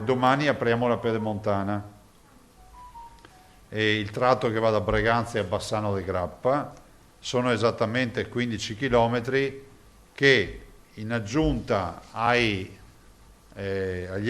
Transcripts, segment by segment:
Domani apriamo la Pedemontana e il tratto che va da Breganze a Bassano del Grappa sono esattamente 15 chilometri che in aggiunta agli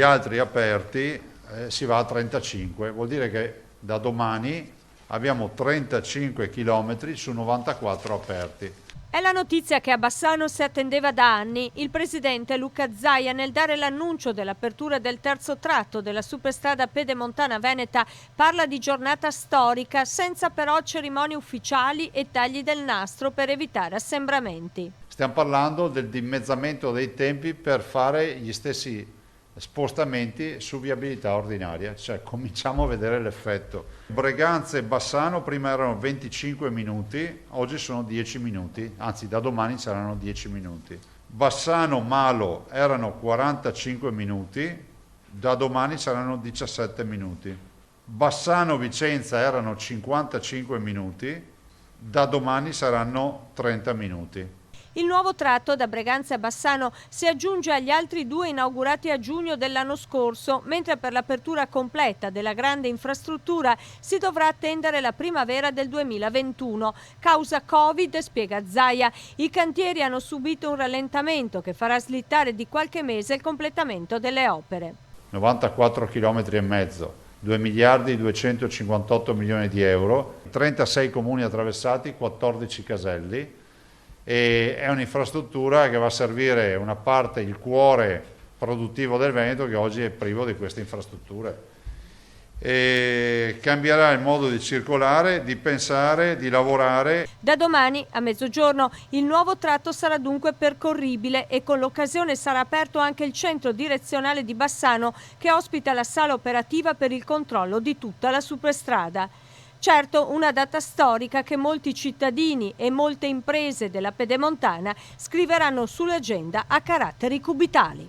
altri aperti si va a 35, vuol dire che da domani abbiamo 35 chilometri su 94 aperti. È la notizia che a Bassano si attendeva da anni. Il presidente Luca Zaia, nel dare l'annuncio dell'apertura del terzo tratto della superstrada pedemontana veneta, parla di giornata storica, senza però cerimonie ufficiali e tagli del nastro per evitare assembramenti. Stiamo parlando del dimezzamento dei tempi per fare gli stessi spostamenti su viabilità ordinaria, cioè cominciamo a vedere l'effetto. Breganze e Bassano prima erano 25 minuti, oggi sono 10 minuti, anzi da domani saranno 10 minuti. Bassano Malo erano 45 minuti, da domani saranno 17 minuti. Bassano Vicenza erano 55 minuti, da domani saranno 30 minuti. Il nuovo tratto da Breganze a Bassano si aggiunge agli altri due inaugurati a giugno dell'anno scorso, mentre per l'apertura completa della grande infrastruttura si dovrà attendere la primavera del 2021. Causa Covid, spiega Zaia, i cantieri hanno subito un rallentamento che farà slittare di qualche mese il completamento delle opere. 94 km e mezzo, 2 miliardi 258 milioni di euro, 36 comuni attraversati, 14 caselli. E è un'infrastruttura che va a servire una parte, il cuore produttivo del Veneto, che oggi è privo di queste infrastrutture. E cambierà il modo di circolare, di pensare, di lavorare. Da domani a mezzogiorno il nuovo tratto sarà dunque percorribile e con l'occasione sarà aperto anche il centro direzionale di Bassano, che ospita la sala operativa per il controllo di tutta la superstrada. Certo, una data storica che molti cittadini e molte imprese della Pedemontana scriveranno sull'agenda a caratteri cubitali.